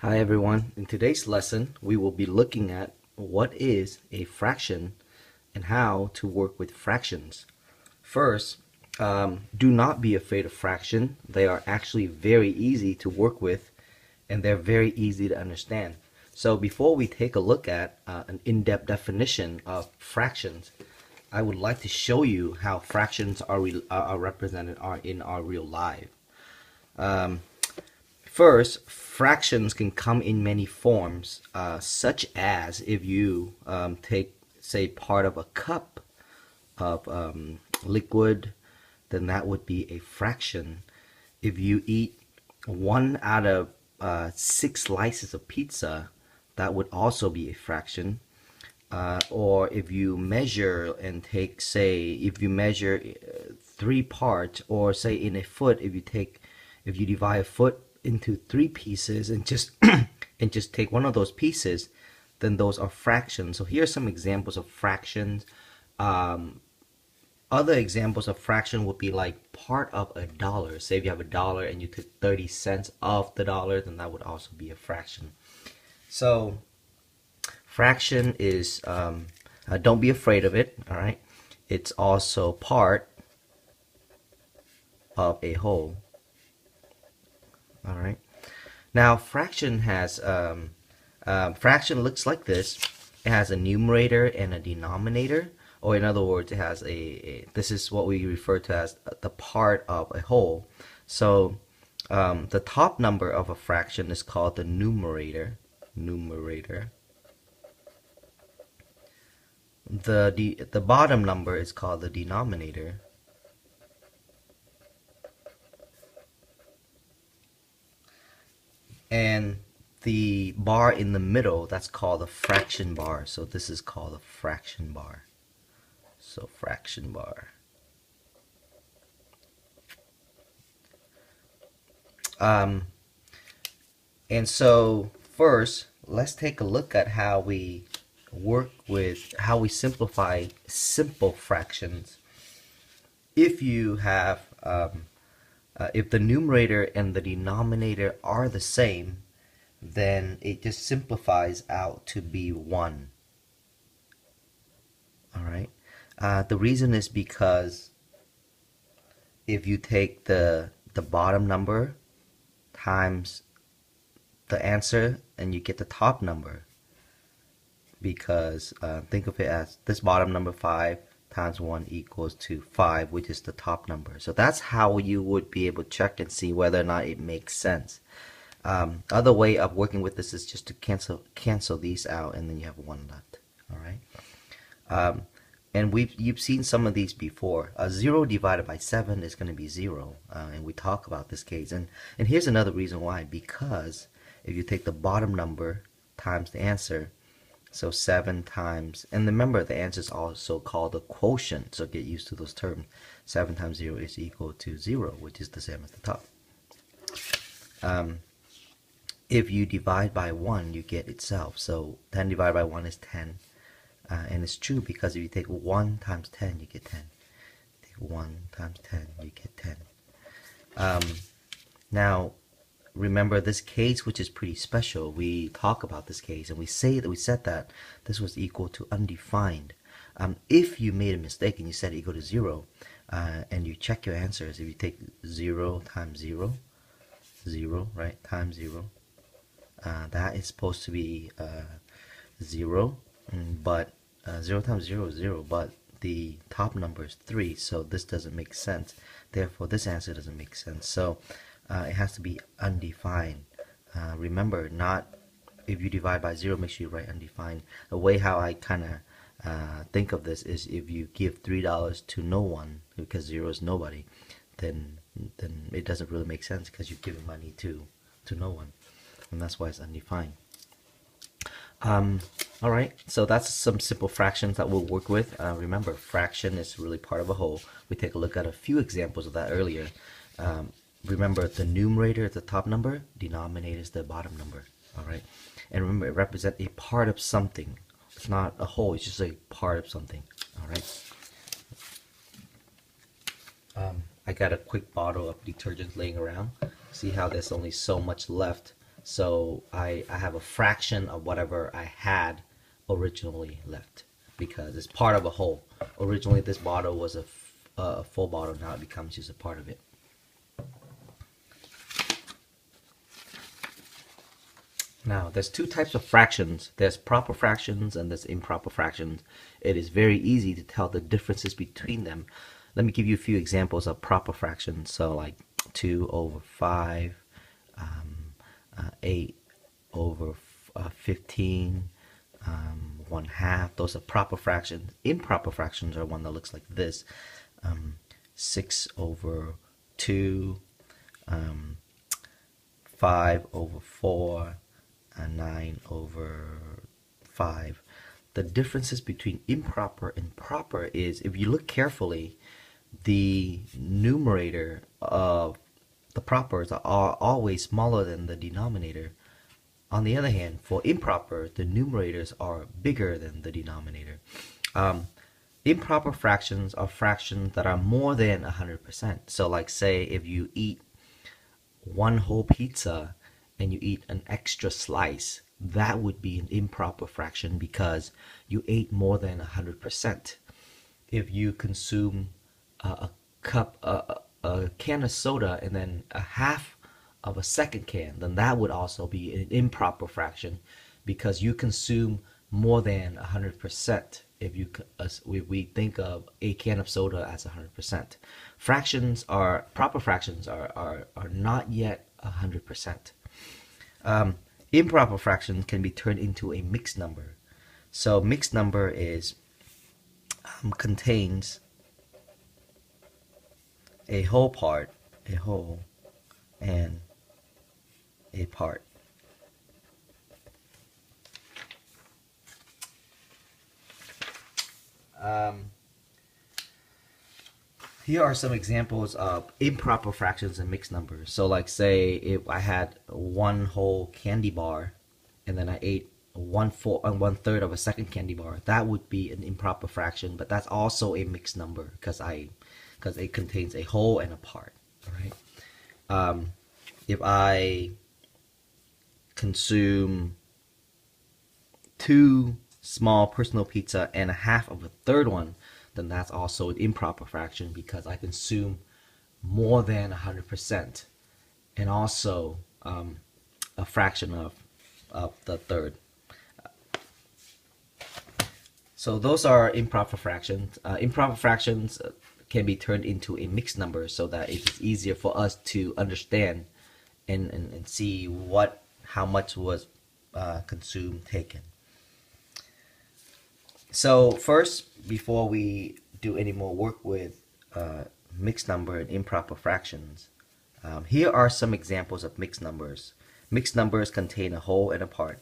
Hi everyone. In today's lesson, we will be looking at what is a fraction and how to work with fractions. First, do not be afraid of fraction. They are actually very easy to work with and they're very easy to understand. So before we take a look at an in-depth definition of fractions, I would like to show you how fractions are represented in our real life. First, fractions can come in many forms, such as if you take, say, part of a cup of liquid, then that would be a fraction. If you eat one out of 6 slices of pizza, that would also be a fraction. Or if you measure and take, say, if you measure 3 parts, or say in a foot, if you divide a foot into 3 pieces and just and just take one of those pieces, then those are fractions. So here are some examples of fractions. Other examples of fraction would be like part of a dollar. Say if you have $1 and you took 30 cents off the dollar, then that would also be a fraction. So fraction is don't be afraid of it. All right, it's also part of a whole. All right. Now, fraction looks like this. It has a numerator and a denominator, or in other words, it has this is what we refer to as the part of a whole. So the top number of a fraction is called the numerator. The bottom number is called the denominator. And the bar in the middle, that's called a fraction bar. So this is called a fraction bar. So fraction bar. And so first, let's take a look at how we simplify simple fractions. If you have if the numerator and the denominator are the same, then it just simplifies out to be 1. All right. The reason is because if you take the bottom number times the answer and you get the top number, because think of it as this bottom number 5 times 1 equals to 5, which is the top number. So that's how you would be able to check and see whether or not it makes sense. Other way of working with this is just to cancel these out, and then you have 1 left. All right. And you've seen some of these before. 0 divided by 7 is going to be 0, and we talk about this case. And here's another reason why. Because if you take the bottom number times the answer, so 7 times, and remember the answer is also called a quotient, so get used to those terms. 7 times 0 is equal to 0, which is the same as the top. If you divide by 1, you get itself. So 10 divided by 1 is 10. And it's true because if you take 1 times 10, you get 10. Take 1 times 10, you get 10. Now, remember this case, which is pretty special. We talk about this case and we said that this was equal to undefined. If you made a mistake and you said equal to 0, and you check your answers, if you take 0 times 0, 0, right, times 0, that is supposed to be 0, but 0 times 0 is 0, but the top number is 3, so this doesn't make sense. Therefore, this answer doesn't make sense. So it has to be undefined. Remember, not if you divide by 0, make sure you write undefined. The way how I kind of think of this is if you give $3 to no one, because 0 is nobody, then it doesn't really make sense because you've given money to no one, and that's why it's undefined. All right, so that's some simple fractions that we'll work with. Remember, fraction is really part of a whole. We take a look at a few examples of that earlier. Remember, the numerator is the top number, denominator is the bottom number. All right, and remember, it represents a part of something. It's not a whole, it's just a part of something. All right. I got a quick bottle of detergent laying around. See how there's only so much left. So I have a fraction of whatever I had originally left because it's part of a whole. Originally this bottle was a full bottle, now it becomes just a part of it. Now, there's two types of fractions. There's proper fractions and there's improper fractions. It is very easy to tell the differences between them. Let me give you a few examples of proper fractions. So like 2 over 5, 8 over 15, 1/2. Those are proper fractions. Improper fractions are one that looks like this. 6 over 2, 5 over 4, 9 over 5. The differences between improper and proper is, if you look carefully, the numerator of the propers are always smaller than the denominator. On the other hand, for improper, the numerators are bigger than the denominator. Improper fractions are fractions that are more than 100%. So like say if you eat one whole pizza and you eat an extra slice, that would be an improper fraction because you ate more than 100%. If you consume a can of soda and then a half of a second can, then that would also be an improper fraction because you consume more than 100%. If we think of a can of soda as 100%, proper fractions are not yet 100%. Improper fractions can be turned into a mixed number. So mixed number is contains a whole part, a whole, and a part. Here are some examples of improper fractions and mixed numbers. So like say if I had one whole candy bar and then I ate 1/3 of a second candy bar, that would be an improper fraction, but that's also a mixed number because it contains a whole and a part. All right. If I consume 2 small personal pizza and a half of a third one, then that's also an improper fraction because I consume more than 100% and also a fraction of the third. So those are improper fractions. Improper fractions can be turned into a mixed number so that it is easier for us to understand and see how much was consumed, taken. So first, before we do any more work with mixed number and improper fractions, here are some examples of mixed numbers. Mixed numbers contain a whole and a part.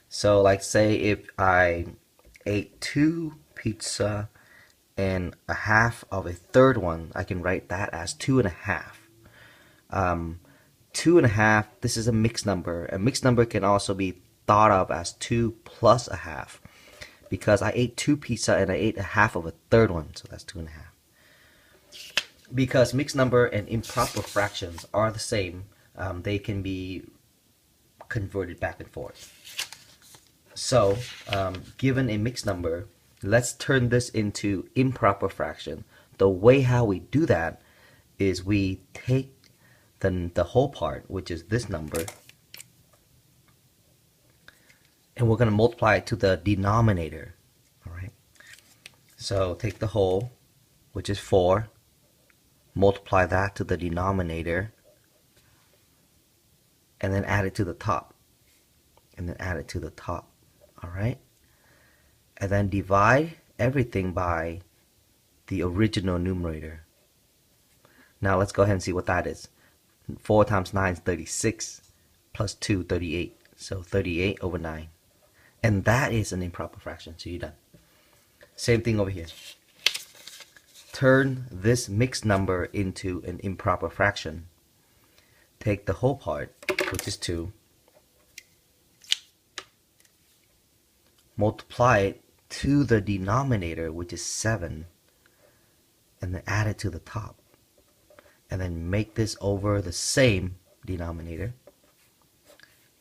So like say if I ate 2 pizza and a half of a third one, I can write that as 2.5. 2.5, this is a mixed number. A mixed number can also be thought of as 2 plus a half, because I ate 2 pizza and I ate a half of a third one, so that's 2.5. Because mixed number and improper fractions are the same, they can be converted back and forth. So, given a mixed number, let's turn this into improper fraction. The way how we do that is we take the whole part, which is this number, and we're going to multiply it to the denominator. All right. So take the whole, which is 4, multiply that to the denominator, and then add it to the top, and then add it to the top. All right. And then divide everything by the original numerator. Now let's go ahead and see what that is. 4 times 9 is 36, plus 2, 38. So 38 over 9. And that is an improper fraction, so you're done. Same thing over here. Turn this mixed number into an improper fraction. Take the whole part, which is 2, multiply it to the denominator, which is 7, and then add it to the top. And then make this over the same denominator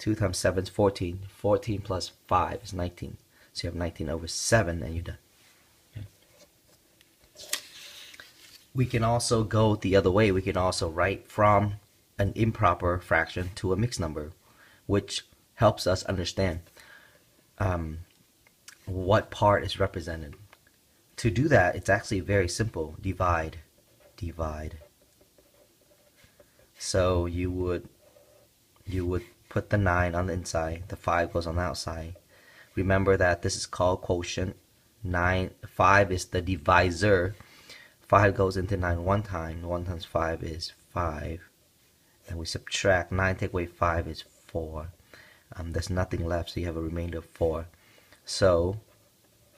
2 times 7 is 14. 14 plus 5 is 19. So you have 19 over 7 and you're done. Okay. We can also go the other way. We can also write from an improper fraction to a mixed number, which helps us understand what part is represented. To do that, it's actually very simple. Divide. So you would put the 9 on the inside, the 5 goes on the outside. Remember that this is called quotient. 5 is the divisor. 5 goes into 9 one time. 1 times 5 is 5. And we subtract 9, take away 5 is 4. There's nothing left, so you have a remainder of 4. So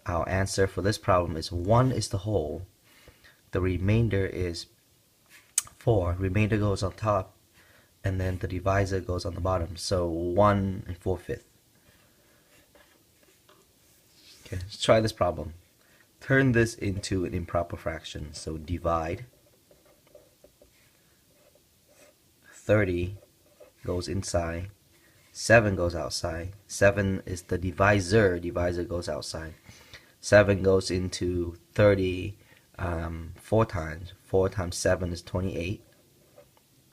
our answer for this problem is 1 is the whole. The remainder is 4. Remainder goes on top, and then the divisor goes on the bottom. So 1 4/5. Okay, let's try this problem. Turn this into an improper fraction. So divide. 30 goes inside. 7 goes outside. 7 is the divisor. Divisor goes outside. 7 goes into 30 4 times. 4 times 7 is 28.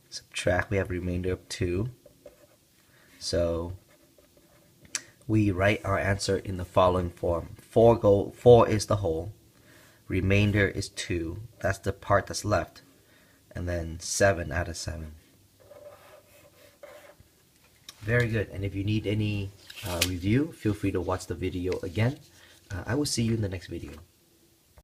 Subtract, we have a remainder of 2. So we write our answer in the following form. 4 is the whole. Remainder is 2. That's the part that's left. And then 7 out of 7. Very good. And if you need any review, feel free to watch the video again. I will see you in the next video.